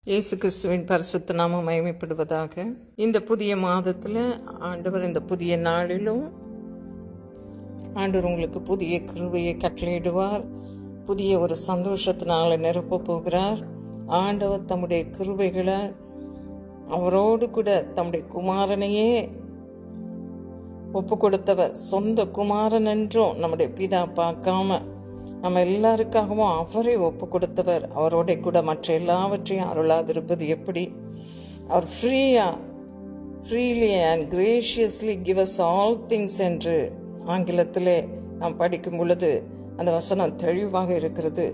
இயேசு கிறிஸ்துவின் பரிசுத்த நாமம் மகிமைப்படுவதாக. இந்த புதிய மாதத்தில் ஆண்டவர் இந்த புதிய நாளிலும் ஆண்டவர் உங்களுக்கு புதிய கிருபையை கட்டளையிடுவார். புதிய ஒரு சந்தோஷத்தினால நிரப்ப போகிறார். ஆண்டவர் தம்முடைய கிருபைகளை அவரோடு கூட தம்முடைய குமாரனையே ஒப்பு கொடுத்தவர். சொந்த குமாரன் என்றும் நம்முடைய பிதா பார்க்காம நம்ம எல்லாருக்காகவும் அவரை ஒப்பு கொடுத்தவர். அவரோட கூட மற்ற எல்லாவற்றையும் அருளாதிருப்பது எப்படி? அவர் freely and graciously give us all things என்று ஆங்கிலத்திலே நாம் படிக்கும் பொழுது அந்த வசனம் தெளிவாக இருக்கிறது.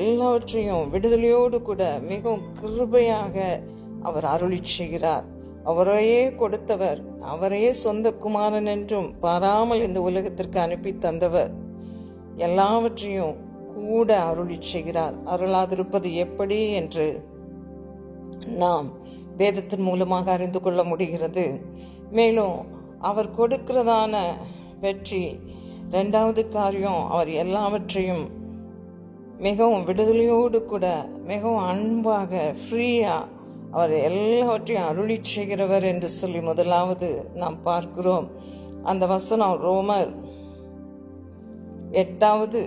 எல்லாவற்றையும் விடுதலையோடு கூட மிகவும் கிருபையாக அவர் அருளி செய்கிறார். அவரையே கொடுத்தவர், அவரையே சொந்த குமாரன் என்றும் பாராமல் இந்த உலகத்திற்கு அனுப்பி தந்தவர். எல்லாவற்றையும் கூட அருளி செய்கிறார். அருளாதிருப்பது எப்படி என்று நாம் வேதத்தின் மூலமாக அறிந்து கொள்ள முடிகிறது. மேலும் அவர் கொடுக்கிறதான வெற்றி, இரண்டாவது காரியம், அவர் எல்லாவற்றையும் மிகவும் விடுதலையோடு கூட மிகவும் அன்பாக ஃப்ரீயா அவர் எல்லாவற்றையும் அருளி செய்கிறவர் என்று சொல்லி முதலாவது நாம் பார்க்கிறோம். அந்த வசனம் ரோமர் 8வது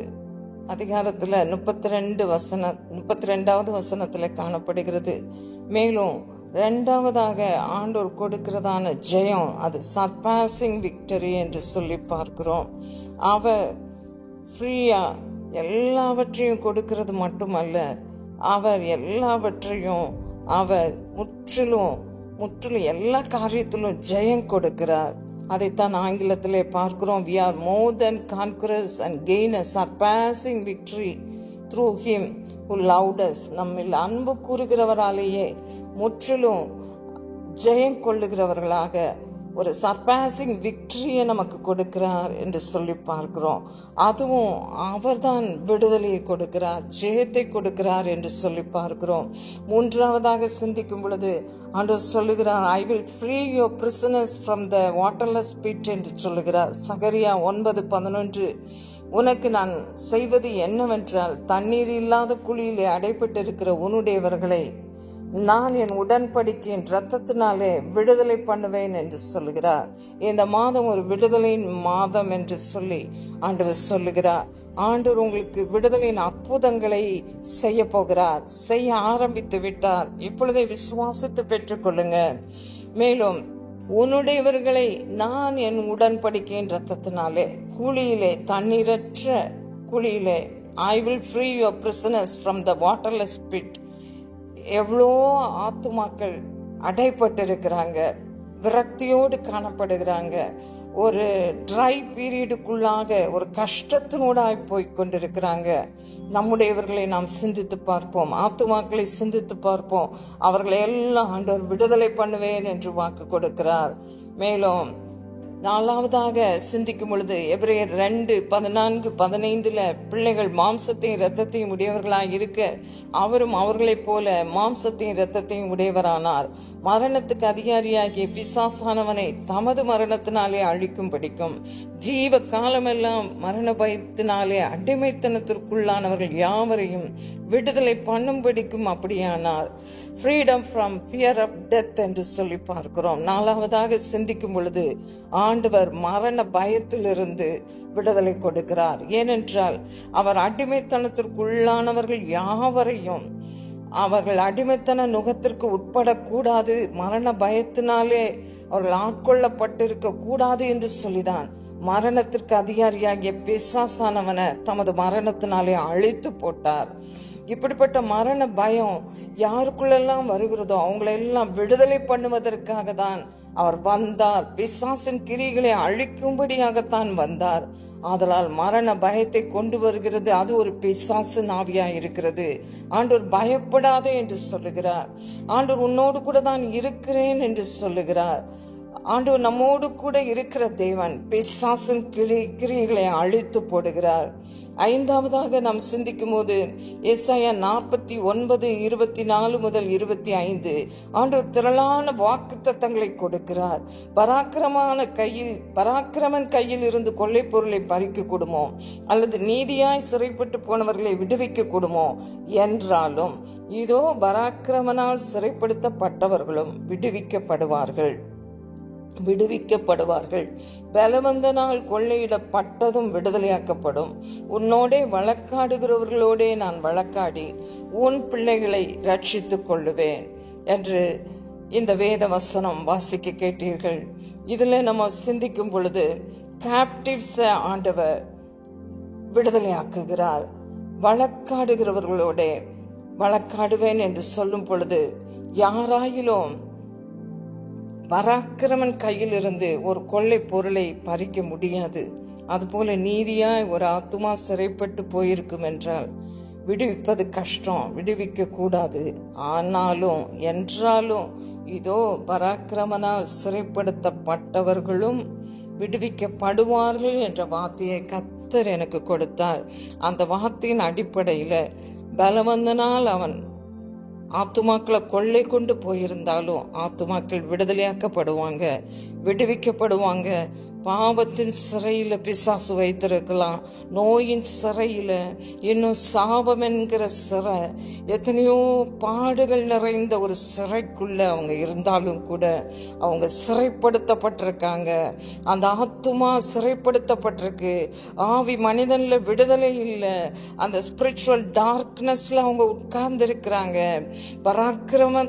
அதிகாரத்தில் 32வது வசனத்தில் காணப்படுகிறது. மேலும் இரண்டாவதாக ஆண்டவர் கொடுக்கிறதான ஜெயம், அது சர்பாசிங் விக்டரி என்று சொல்லி பார்க்கிறோம். அவர் ஃப்ரீயா எல்லாவற்றையும் கொடுக்கிறது மட்டுமல்ல, அவர் எல்லாவற்றையும் அவர் முற்றிலும் எல்லா காரியத்திலும் ஜெயம் கொடுக்கிறார். அதைத்தான் ஆங்கிலத்திலே பார்க்கிறோம். We are more than conquerors and gain a surpassing victory through him who loved us. நம்மில் அன்பு கூறுகிறவராலேயே முற்றிலும் ஜெயம் கொள்ளுகிறவர்களாக ஒரு சர்பாசிங் விக்டரியை நமக்கு கொடுக்கிறார் என்று சொல்லி பார்க்கிறோம். அதுவும் அவர்தான் விடுதலையை கொடுக்கிறார், ஜெயத்தை கொடுக்கிறார் என்று சொல்லி பார்க்கிறோம். மூன்றாவதாக சிந்திக்கும் பொழுது ஆண்டவர் சொல்லுகிறார், I will free your prisoners from the waterless pit என்று சொல்லுகிறார். சகரியா 9:11, உனக்கு நான் செய்வது என்னவென்றால் தண்ணீர் இல்லாத குழியிலே அடைப்பட்டிருக்கிற உன்னுடையவர்களை நான் என் உடன்படிக்கையின் இரத்தத்தினாலே விடுதலை பண்ணுவேன் என்று சொல்லுகிறார். இந்த மாதம் ஒரு விடுதலையின் மாதம் என்று சொல்லி ஆண்டவர் சொல்லுகிறார். ஆண்டவர் உங்களுக்கு விடுதலையின் அற்புதங்களை செய்ய போகிறார், செய்ய ஆரம்பித்து விட்டார். இப்பொழுதே விசுவாசித்து பெற்றுக் கொள்ளுங்க. மேலும் உன்னுடையவர்களை நான் என் உடன்படிக்கையின் இரத்தத்தினாலே குழியிலே, தண்ணீரற்ற குழியிலே, I will free your prisoners from the waterless pit. எவ்வளோ ஆத்துமாக்கள் அடைப்பட்டிருக்கிறாங்க, விரக்தியோடு காணப்படுகிறாங்க, ஒரு ட்ரை பீரியடுக்குள்ளாக ஒரு கஷ்டத்தினூடாய் போய் கொண்டிருக்கிறாங்க. நம்முடையவர்களை நாம் சிந்தித்து பார்ப்போம், ஆத்துமாக்களை சிந்தித்து பார்ப்போம். அவர்களை எல்லாம் ஆண்டவர் விடுதலை பண்ணுவேன் என்று வாக்கு கொடுக்கிறார். மேலும் நாலாவதாக சிந்திக்கும் பொழுது எபிரேயர் 2:14-15 பிள்ளைகள் மாம்சத்தையும் இரத்தத்தையும் உடையவர்களாய் இருக்க அவரும் அவர்களைப் போல மாம்சத்தையும் இரத்தத்தையும் உடையவரானார். மரணத்துக்கு அதிகாரியாகிய பிசாசானவனை தமது மரணத்தினாலே அழிக்கும் படிக்கும் ஜீவ காலமெல்லாம் மரண பயத்தினாலே அடிமைத்தனத்திற்குள்ளானவர்கள் யாவரையும் விடுதலை பண்ணும்படிக்கும் அப்படியானார். Freedom from fear of death என்று சொல்லி பார்க்கிறோம். நாலாவதாக சிந்திக்கும் பொழுது ஆண்டவர் மரண பயத்திலிருந்து விடுதலை கொடுக்கிறார். ஏனென்றால் அவர் அடிமைத்தனத்திற்குள்ளானவர்கள் யாவரையும் அவர்கள் அடிமைத்தன நுகத்திற்கு உட்படக்கூடாது, மரண பயத்தினாலே அவர்கள் ஆட்கொள்ளப்பட்டிருக்க கூடாது என்று சொல்லிதான் மரணத்திற்கு அதிகாரியாகிய பிசாசானவனை தமது மரணத்தினாலே அழித்து போட்டார். இப்படிப்பட்ட மரண பயம் யாருக்குள்ளெல்லாம் வருகிறதோ அவங்களெல்லாம் விடுதலை பண்ணுவதற்காக தான் அவர் வந்தார். பிசாசின் கிரிகளை அழிக்கும்படியாகத்தான் வந்தார். ஆதலால் மரண பயத்தை கொண்டு வருகிறது, அது ஒரு பிசாசின் ஆவியாய் இருக்கிறது. ஆண்டவர் பயப்படாதே என்று சொல்லுகிறார். ஆண்டவர் உன்னோடு கூட தான் இருக்கிறேன் என்று சொல்லுகிறார். ஆண்டவர் நம்மோடு கூட இருக்கிற தேவன் பிசாசின் கிரியைகளை அழித்து போடுகிறார். ஐந்தாவதாக நாம் சிந்திக்கும் போது ஏசாயா 49:24 முதல் 25 ஆண்டவர் திரளான வாக்குத்தத்தங்களை கொடுக்கிறார். பராக்கிரமன் கையில் இருந்து கொள்ளை பொருளை பறிக்க கூடுமோ, அல்லது நீதியாய் சிறைப்பட்டு போனவர்களை விடுவிக்க கூடுமோ என்றாலும் இதோ பராக்கிரமனால் சிறைப்படுத்தப்பட்டவர்களும் விடுவிக்கப்படுவார்கள். பலவந்தனால் கொள்ளையிடப்பட்டதும் விடுதலையாக்கப்படும். உன்னோடே வழக்காடுகிறவர்களோடே நான் வழக்காடி உன் பிள்ளைகளை ரட்சித்துக் கொள்ளுவேன் என்று இந்த வேத வசனம் வாசிக்க கேட்டீர்கள். இதுல நம்ம சிந்திக்கும் பொழுது கேப்டிவ்ஸ் ஆண்டவர் விடுதலையாக்குகிறார். வழக்காடுகிறவர்களோட வழக்காடுவேன் என்று சொல்லும் பொழுது யாராயிலும் பராக்கிரமன் கையில் இருந்து ஒரு கொள்ளை பொருளை பறிக்க முடியாது. அதுபோல நீதியாய் ஒரு ஆத்துமா சிறைப்பட்டு போயிருக்கும் என்றால் விடுவிப்பது கஷ்டம், விடுவிக்க கூடாது. என்றாலும் இதோ பராக்கிரமனால் சிறைப்படுத்தப்பட்டவர்களும் விடுவிக்கப்படுவார்கள் என்ற வார்த்தையை கர்த்தர் எனக்கு கொடுத்தார். அந்த வார்த்தையின் அடிப்படையில பலவந்தனால் அவன் ஆத்துமாக்களை கொள்ளை கொண்டு போயிருந்தாலும் ஆத்துமாக்கள் விடுதலையாக்கப்படுவாங்க, விடுவிக்கப்படுவாங்க. பாவத்தின் சிறையில பிசாசு வைத்திருக்கலாம், நோயின் சிறையில, இன்னும் சாபம் என்கிற சிறை, எத்தனையோ பாடுகள் நிறைந்த ஒரு சிறைக்குள்ள அவங்க இருந்தாலும் கூட அவங்க சிறைப்படுத்தப்பட்டிருக்காங்க. அந்த ஆத்துமா சிறைப்படுத்தப்பட்டிருக்கு. ஆவி மனிதன்ல விடுதலை இல்லை. அந்த ஸ்பிரிச்சுவல் டார்க்னஸ்ல அவங்க உட்கார்ந்து இருக்கிறாங்க. பராக்கிரம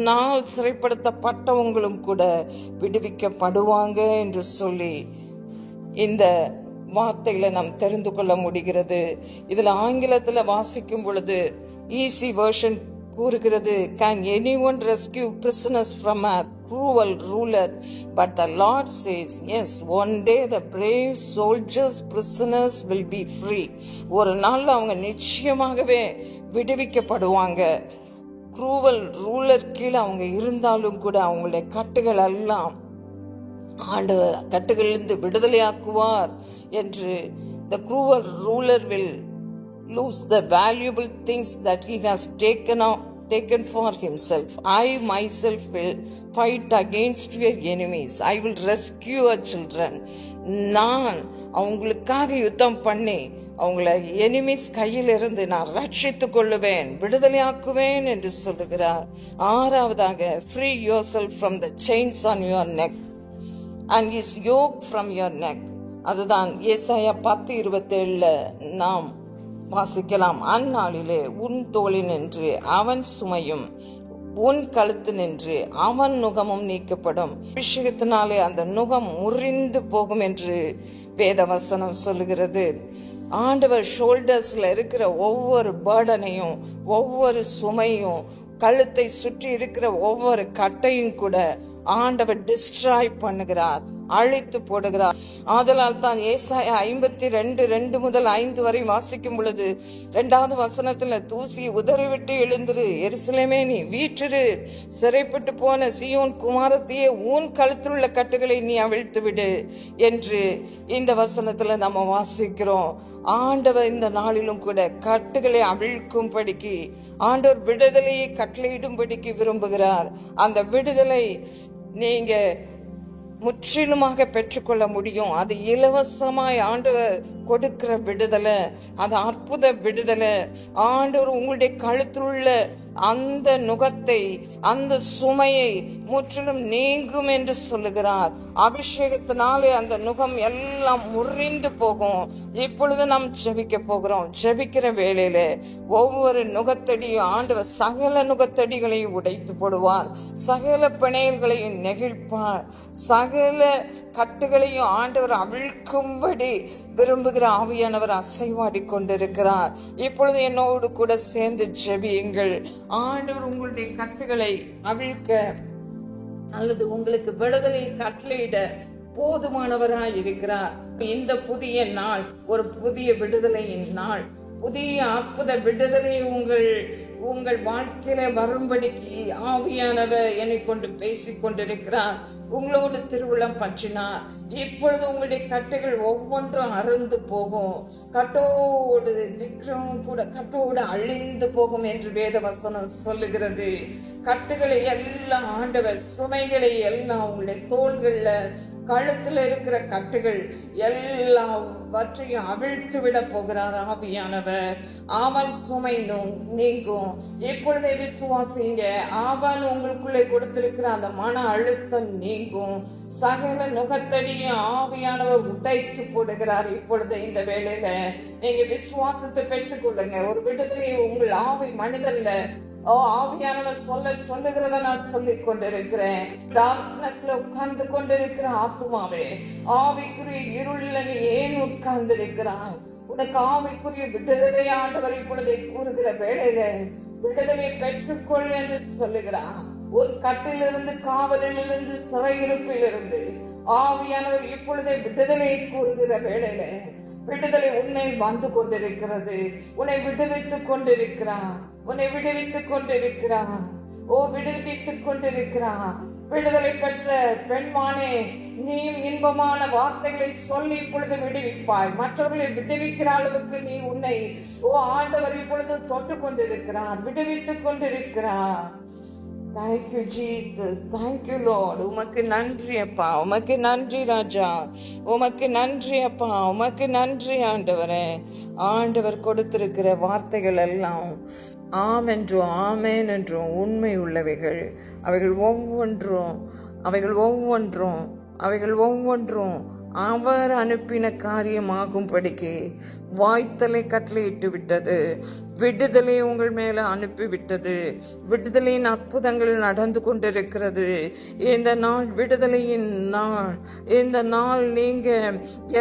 நாள் சிறைப்படுத்தப்பட்டவங்களும் கூட விடுவிக்கப்படுவாங்க என்று சொல்லி இந்த வார்த்தைகளை நாம் தெரிந்து கொள்ள முடிகிறது. இதுல ஆங்கிலத்துல வாசிக்கும் பொழுது ஈஸி வெர்ஷன் கூறுகிறது, can anyone rescue prisoners from a cruel ruler? But the Lord says, yes, one day the brave soldiers prisoners will be free. ஒரு நாள் அவங்க நிச்சயமாகவே விடுவிக்கப்படுவாங்க. குரூவல் ரூலர் கீழே அவங்க இருந்தாலும் கூட அவங்களுடைய கட்டுகள் எல்லாம் ஆண்டவர் கட்டுகளிலிருந்து விடுதலையாக்குவார் என்று. the cruel ruler will lose the valuable things that he has taken for himself. I myself will fight against your enemies. I will rescue your children. நான் அவங்களுக்காக யுத்தம் பண்ணி அவங்கள எனிமிஸ் கையில் இருந்து நான் ரட்சித்துக் கொள்ளுவேன், விடுதலையாக்குவேன் என்று சொல்லுகிறார். ஆறாவதாக, free yourself from the chains on your neck and his yoke from your neck. அதுதான் ஏசாயா 10:27 நாம் வாசிக்கலாம். அந்நாளிலே உன் தோளில் நின்று அவன் சுமையும் உன் கழுத்து நின்று அவன் நுகமும் நீக்கப்படும். அபிஷேகத்தினாலே அந்த நுகம் முறிந்து போகும் என்று வேதவசனம் சொல்லுகிறது. ஆண்டவர் ஷோல்டர்ஸ்ல இருக்கிற ஒவ்வொரு பர்டனையும், ஒவ்வொரு சுமையும், கழுத்தை சுற்றி இருக்கிற ஒவ்வொரு கட்டையும் கூட ஆண்டவர் டிஸ்ட்ராய் பண்ணுகிறார், அழித்து போடுகிறார். ஆதலால் தான் ஏசாயா 52:2 முதல் 5 வரை வாசிக்கும் பொழுது 2வது வசனத்துல, தூசி உதறிவிட்டு எழுந்திரு, எருசலேமே நீ வீற்றிரு, சிறைப்பட்டு போன சீயோன் குமாரத்தியே உன் கழுத்தில் உள்ள கட்டுகளை நீ அவிழ்த்து விடு என்று இந்த வசனத்துல நம்ம வாசிக்கிறோம். ஆண்டவர் இந்த நாளிலும் கூட கட்டுகளை அவிழ்க்கும்படிக்கு, ஆண்டவர் விடுதலையை கட்டளையிடும்படிக்கு விரும்புகிறார். அந்த விடுதலை நீங்க முற்றிலுமாக பெற்றுக்கொள்ள முடியும். அது இலவசமாய் ஆண்டவர் கொடுக்கிற விடுதலை, அது அற்புத விடுதலை. ஆண்டவர் உங்களுடைய கழுத்தில் உள்ள அந்த நுகத்தை, அந்த சுமையை முற்றிலும் நீங்கும் என்று சொல்லுகிறார். அபிஷேகத்தினாலே அந்த நுகம் எல்லாம் முறிந்து போகும். இப்பொழுது நாம் ஜெபிக்க போகிறோம். ஜெபிக்கிற வேளையில ஒவ்வொரு நுகத்தடியும் ஆண்டவர் சகல நுகத்தடிகளையும் உடைத்து போடுவார், சகல பிணையல்களையும் நெகிழ்ப்பார், சகல கட்டுகளையும் ஆண்டவர் அவிழ்க்கும்படி விரும்புகிற ஆவியானவர் அசைவாடி கொண்டிருக்கிறார். இப்பொழுது என்னோடு கூட சேர்ந்து ஜெபியுங்கள். ஆண்டவர் உங்களுடைய கட்டுகளை அவிழ்க்க அல்லது உங்களுக்கு விடுதலை கட்டளையிட போதுமானவராய் இருக்கிறார். இந்த புதிய நாள் ஒரு புதிய விடுதலையின் நாள், புதிய அற்புத விடுதலை உங்கள் வாழ்க்கையில வரும்படிக்கு ஆவியானவர் என்னை கொண்டு பேசிக் கொண்டிருக்கிறார். உங்களோடு திருவிழம் பற்றினார். இப்பொழுது உங்களுடைய கட்டுகள் ஒவ்வொன்றும் அறுந்து போகும். கட்டோடு விக்கிரமும் கூட கட்டோடு அழிந்து போகும் என்று வேத வசனம் சொல்லுகிறது. கட்டுகளை எல்லாம் ஆண்டவர், சுமைகளை எல்லாம் உங்களுடைய தோள்கள்ல கழுத்துல இருக்கிற கட்டுகள் எல்லாவற்றையும் அவிழ்த்து விட போகிறார் ஆவியானவர். அவன் சுமை நீங்கும். இப்பொழுதே விசுவாசிங்க. அவன் உங்களுக்குள்ளே கொடுத்திருக்கிற அந்த மன அழுத்தம் நீங்கும். சகல நுகத்தடியும் ஆவியானவர் உடைத்து போடுகிறார். இப்பொழுது இந்த வேளையில நீங்க விசுவாசத்தை பெற்றுக் கொள்ளுங்க. ஒரு விடுதலை உங்கள் ஆவி மனிதன்ல ஆவியானவர் சொல்லுகிறத நான் சொல்லிக் கொண்டிருக்கிறேன். டார்க்னஸ்ல உட்கார்ந்து கொண்டிருக்கிற ஆத்மாவே, ஆவிக்குரிய இருள்ல நீ ஏன் உட்கார்ந்து இருக்கிறாய்? உனக்கு ஆவிக்குரிய விடுதலை ஆண்டவர் இப்பொழுதை கூறுகிற வேளையில விடுதலை பெற்றுக்கொள் என்று சொல்லுகிறான். ஒரு கட்டிலிருந்து, காவலிலிருந்து, சிறையிருப்பிலிருந்து ஆவியானவர் இப்பொழுதே விடுதலை கூறுகிற வேளையில விடுதலை உன்னை வந்து கொண்டிருக்கிறது. உன்னை விடுவித்துக் கொண்டிருக்கிறான். உன்னை விடுவித்துக் கொண்டிருக்கிறான். விடுவித்துக் கொண்டிருக்கிறான். விடுதலை பெற்ற பெண்மானே, நீயும் இன்பமான வார்த்தைகளை சொல்லி இப்பொழுது விடுவிப்பாய். மற்றவர்களை விடுவிக்கிற அளவுக்கு நீ உன்னை ஆண்டவர் இப்பொழுது தொட்டு கொண்டிருக்கிறான், விடுவித்துக் கொண்டிருக்கிறான். Thank you Jesus, thank you Lord. உமக்கு நன்றி அப்பா, உமக்கு நன்றி ராஜா, உமக்கு நன்றி அப்பா, உமக்கு நன்றி ஆண்டவரே. ஆண்டவர் கொடுத்திருக்கிற வார்த்தைகள் எல்லாம் ஆம் என்றும் ஆமேன் என்றும் உண்மை உள்ளவைகள். அவைகள் ஒவ்வொன்றும் அவர் அனுப்பின காரியமாகும்படிக்கு வாய்த்தலை கட்டளையிட்டு விட்டது. விடுதலை உங்கள் மேல அனுப்பிவிட்டது. விடுதலையின் அற்புதங்கள் நடந்து கொண்டிருக்கிறது. இந்த நாள் விடுதலையின் நாள். இந்த நாள் நீங்க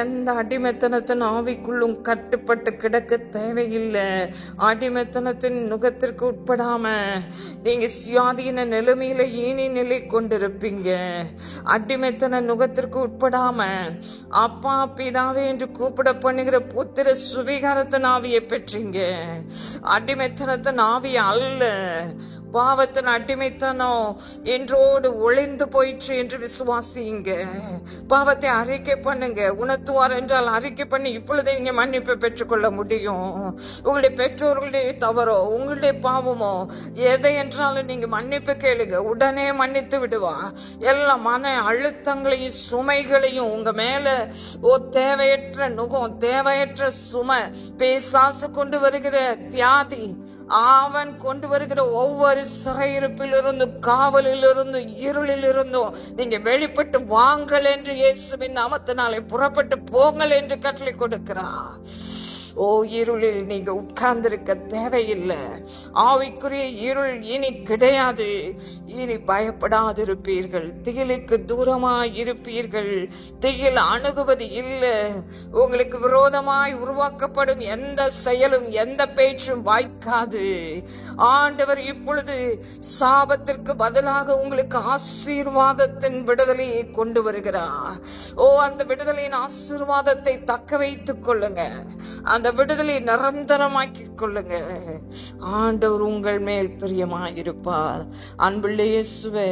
எந்த அடிமைத்தனத்தின் ஆவிக்குள்ளும் கட்டுப்பட்டு கிடக்க தேவையில்லை. அடிமைத்தனத்தின் நுகத்திற்கு உட்படாம நீங்க சுயாதீன நிலைமையில இனி நிலை கொண்டிருப்பீங்க. அடிமைத்தன நுகத்திற்கு உட்படாம அப்பா பிதாவே என்று கூப்பிட பண்ணுகிற புத்திர சுவிகாரத்தின் ஆவியை பெற்றீங்க. அடிமைத்தனத்தின் ஆவி அல்ல. பாவத்தின் அடிமைத்தனம் என்றோடு ஒளிந்து போயிற்று என்று விசுவாசிங்க. பாவத்தை அறிக்கை பண்ணுங்க. உணர்த்துவார் என்றால் அறிக்கை பண்ணி இப்பொழுதே நீங்க மன்னிப்பை பெற்றுக்கொள்ள முடியும். உங்களுடைய பெற்றோர்களுடைய தவறோ உங்களுடைய பாவமோ எதை என்றாலும் நீங்க மன்னிப்பு கேளுங்க, உடனே மன்னித்து விடுவா. எல்லா மன அழுத்தங்களையும் சுமைகளையும் உங்க மேல தேவையற்ற நுகம், தேவையற்ற சுமை, பிசாசு கொண்டு வருகிற வியாதி, அவன் கொண்டு வருகிற ஒவ்வொரு சிறையிருப்பிலிருந்தும், காவலிலிருந்தும், இருளிலிருந்தும் நீங்க வெளிப்பட்டு வாங்கள் என்று இயேசுவின் நாமத்தினாலே புறப்பட்டு போங்கள் என்று கட்டளை கொடுக்கிறார். இருளில் நீங்க உட்கார்ந்திருக்க தேவையில்லை. ஆவிக்குரிய இருள் இனி கிடையாது. இனி பயப்படாதிருப்பீர்கள். திகிலுக்கு தூரமாய் இருப்பீர்கள். திகில் அணுகுவது இல்லை. உங்களுக்கு விரோதமாய் உருவாக்கப்படும் எந்த செயலும் எந்த பேச்சும் வாய்க்காது. ஆண்டவர் இப்பொழுது சாபத்திற்கு பதிலாக உங்களுக்கு ஆசீர்வாதத்தின் விடுதலையை கொண்டு வருகிறார். அந்த விடுதலையின் ஆசீர்வாதத்தை தக்க வைத்துக் கொள்ளுங்க. அந்த விடுதலை நிரந்தரமாக்கி கொள்ளுங்க. ஆண்டவர் உங்கள் மேல் பிரியமாயிருப்பார். அன்புள்ள இயேசுவே,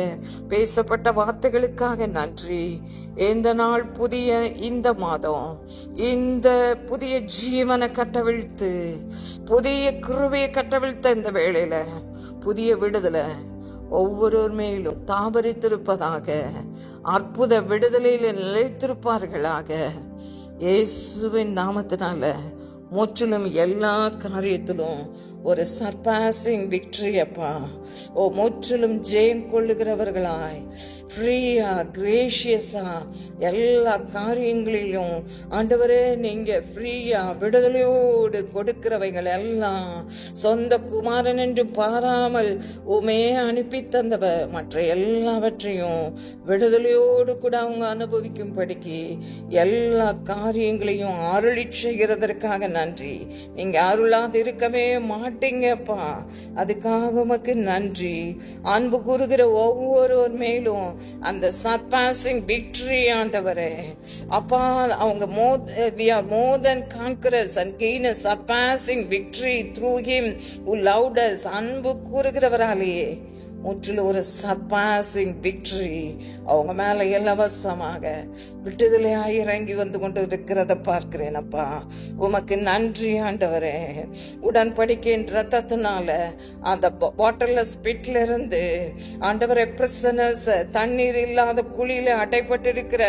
பேசப்பட்ட வார்த்தைகளுக்காக நன்றி. இந்த நாள், புதிய இந்த மாதம், இந்த புதிய ஜீவனை கட்டவிழ்த்து, புதிய கிருபையை கட்டவிழ்த்த இந்த வேளையில புதிய விடுதலை ஒவ்வொருவர் மேலும் தாபரித்திருப்பதாக, அற்புத விடுதலையில நிலைத்திருப்பார்களாக. இயேசுவின் நாமத்தினால முற்றிலும் எல்லா காரியத்திலும் ஒரு சர்பாசிங் விக்டரி அப்பா. முற்றிலும் ஜெயம் கொள்ளுகிறவர்களாய், ஃப்ரீயா, கிரேஷியஸா எல்லா காரியங்களிலும் ஆண்டவரே நீங்க ஃப்ரீயா விடுதலையோடு கொடுக்கிறவைகள் எல்லாம் சொந்த குமாரன் என்று பாராமல் உமே அனுப்பி தந்தவர் மற்ற எல்லாவற்றையும் விடுதலையோடு கூட அவங்க அனுபவிக்கும்படிக்கு எல்லா காரியங்களையும் அருளி செய்கிறதற்காக நன்றி. நீங்க அருளாது இருக்கவே மாட்டீங்கப்பா. அதுக்காக உமக்கு நன்றி. அன்பு கூறுகிற ஒவ்வொருவர் மேலும் அந்த சர்பாசிங் விக்டரி ஆண்டவரே அப்பா, அவங்க more than conquerors and gainers, surpassing victory through him who loved us. அன்பு கூறுகிறவராலேயே முற்றிலும் ஒரு சர்பாசிங் விக்டரி அவங்க மேல இலவசமாக விடுதலையாய் இறங்கி வந்து கொண்டு இருக்கிறத பார்க்கிறேன் அப்பா. உமக்கு நன்றி ஆண்டவரே. உடன்படிக்கையின் ரத்தத்தினால அந்த வாட்டர்லெஸ் பிட்ல இருந்து ஆண்டவரே பிரிசனர்ஸ், தண்ணீர் இல்லாத குழியில அடைப்பட்டிருக்கிற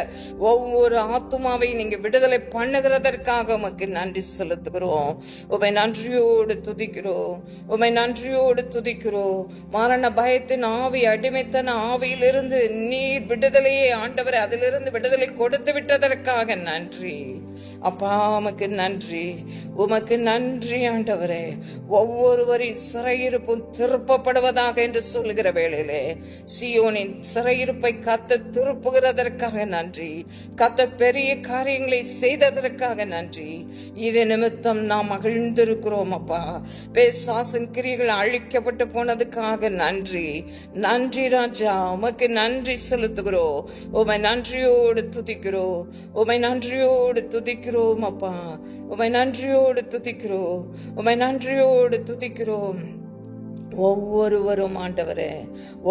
ஒவ்வொரு ஆத்துமாவை நீங்க விடுதலை பண்ணுகிறதற்காக உமக்கு நன்றி செலுத்துகிறோம். உமை நன்றியோடு துதிக்கிறோம். உமை நன்றியோடு துதிக்கிறோம். மரண பய ஆவி, அடிமைத்தன ஆவியிலிருந்து நீர் விடுதலையே ஆண்டவரே, அதிலிருந்து விடுதலை கொடுத்து விட்டதற்காக நன்றி அப்பா. உமக்கு நன்றி. உமக்கு நன்றி ஆண்டவரே. ஒவ்வொருவரின் சிறையிருப்பும் திருப்பப்படுவதாக என்று சொல்லுகிற வேளையிலே சீயோனின் சிறையிருப்பை கத்த திருப்புகிறதற்காக நன்றி. கத்த பெரிய காரியங்களை செய்ததற்காக நன்றி. இது நிமித்தம் நாம் மகிழ்ந்திருக்கிறோம் அப்பா. பிசாசின் கிரியைகள் அழிக்கப்பட்டு போனதுக்காக நன்றி. நன்றி ராஜா. உமக்கு நன்றி செலுத்துகிறோம். உமை நன்றியோடு துதிக்கிறோம். உமை நன்றியோடு துதிக்கிறோம் அப்பா. உமை நன்றியோடு துதிக்கிறோம். உமை நன்றியோடு துதிக்கிறோம். ஒவ்வொருவரும் ஆண்டவரே,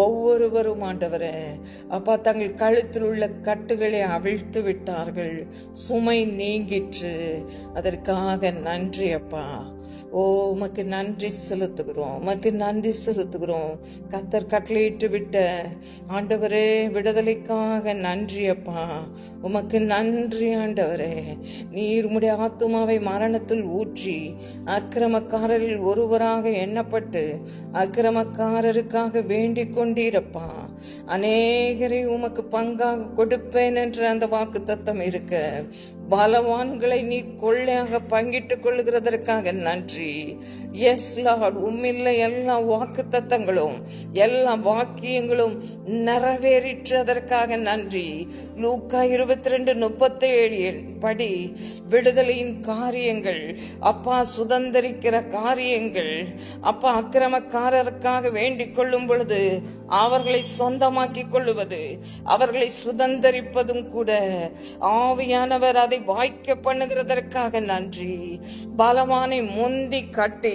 ஒவ்வொருவரும் ஆண்டவரே அப்பா, தங்கள் கழுத்தில் உள்ள கட்டுகளை அவிழ்த்து விட்டார்கள். சுமை நீங்கிற்று. அதற்காக நன்றி அப்பா. உமக்கு நன்றி செலுத்துகிறோம். உமக்கு நன்றி செலுத்துகிறோம். கத்தர் கட்டளையிட்டு விட்ட ஆண்டவரே விடுதலைக்காக நன்றி அப்பா. உமக்கு நன்றி ஆண்டவரே. நீர் உம்முடைய ஆத்துமாவை மரணத்தில் ஊற்றி அக்கிரமக்காரரில் ஒருவராக எண்ணப்பட்டு அக்கிரமக்காரருக்காக வேண்டிக் கொண்டீரப்பா. அநேகரை உமக்கு பங்காக கொடுப்பேன் என்ற அந்த வாக்கு தத்தம் இருக்க பலவான்களை நீ கொள்ளையாக பங்கிட்டுக் கொள்ளுகிறதற்காக நன்றி. எஸ் லார்ட், உம்மில்ல எல்லா வாக்கு தத்தங்களும் எல்லா வாக்கியங்களும் நிறைவேறிற்று. அதற்காக நன்றி. லூக்கா 22:37 படி விடுதலையின் காரியங்கள் அப்பா, சுதந்திரிக்கிற காரியங்கள் அப்பா, அக்கிரமக்காரருக்காக வேண்டிக் கொள்ளும் பொழுது அவர்களை சொந்தமாக்கிக் கொள்ளுவது, அவர்களை சுதந்திரிப்பதும் கூட ஆவியானவர் அதை வாய்க்க பண்ணுகிறதற்காக நன்றி. பலவானை முந்தி கட்டி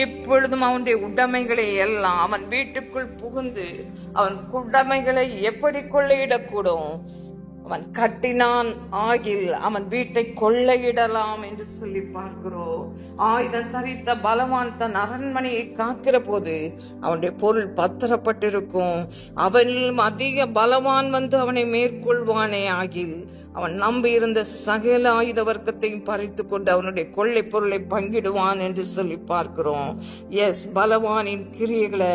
இப்பொழுதும் அவனுடைய உடைமைகளை எல்லாம் அவன் வீட்டுக்குள் புகுந்து அவன் உடைமைகளை எப்படி கொள்ளையிடக்கூடும்? அவன் கட்டினான் ஆகில் அவன் வீட்டை கொள்ளையிடலாம் என்று சொல்லி பார்க்கிறோம். ஆயுதம் தரித்த பலவான் தன் அரண்மனையை காக்கிற போது அவனுடைய பொருள் பத்திரப்பட்டிருக்கும். அவனிலும் அதிக பலவான் வந்து அவனை மேற்கொள்வானே ஆகில் அவன் நம்பி இருந்த சகல ஆயுத வர்க்கத்தையும் பறித்து கொண்டு அவனுடைய கொள்ளை பொருளை பங்கிடுவான் என்று சொல்லி பார்க்கிறோம். எஸ், பலவானின் கிரியைகளை,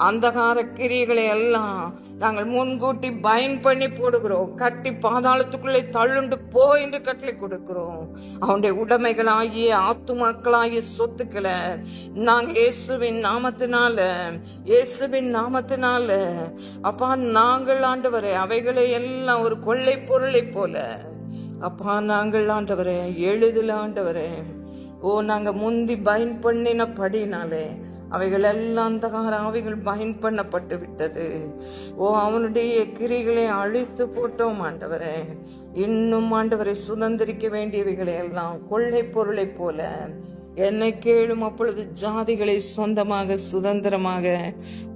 அந்தகார கிரியைகளை எல்லாம் நாங்கள் முன்கூட்டி பயன் பண்ணி போடுகிறோம். கட்டி பாதாளத்துக்குள்ளே தள்ளுண்டு போ என்று கட்டளை கொடுக்கிறோம். அவனுடைய உடைமைகளாகிய ஆத்துமாக்களாகிய சொத்துக்களை நாங்கள் இயேசுவின் நாமத்தினால அப்பா நாங்கள் ஆண்டவரே அவைகளை எல்லாம் ஒரு கொள்ளை பொருளை போல அப்பா நாங்கள் ஆண்டவரே எளிதில் ஆண்டவரே நாங்க முந்தி பயன் பண்ணின படினாலே அவைகள் எல்லாம் அந்தகார ஆவிகள் பயன் பண்ணப்பட்டு விட்டது. அவனுடைய கிரிகளை அழித்து போட்டோம் ஆண்டவரே. இன்னும் ஆண்டவரை சுதந்திரிக்க வேண்டியவைகளை எல்லாம் கொள்ளை பொருளை போல என்னை கேளும், அப்பொழுது ஜாதிகளை சொந்தமாக சுதந்திரமாக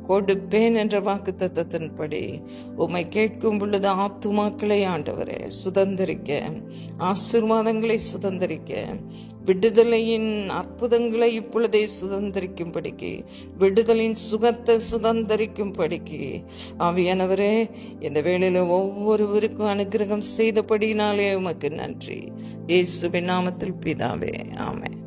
கொடுப்பேன் என்ற வாக்கு தத்தத்தின்படி உம்மை கேட்கும் பொழுது ஆத்துமாக்களை ஆண்டவரே சுதந்திரிக்க, ஆசீர்வாதங்களை சுதந்திரிக்க, விடுதலையின் அற்புதங்களை இப்பொழுதே சுதந்திரிக்கும்படிக்கு, விடுதலின் சுகத்தை சுதந்திரிக்கும்படிக்கு ஆவியானவரே இந்த வேளையில ஒவ்வொருவருக்கும் அனுகிரகம் செய்தபடினாலே உமக்கு நன்றி. இயேசுவின் நாமத்தில் பிதாவே, ஆமென்.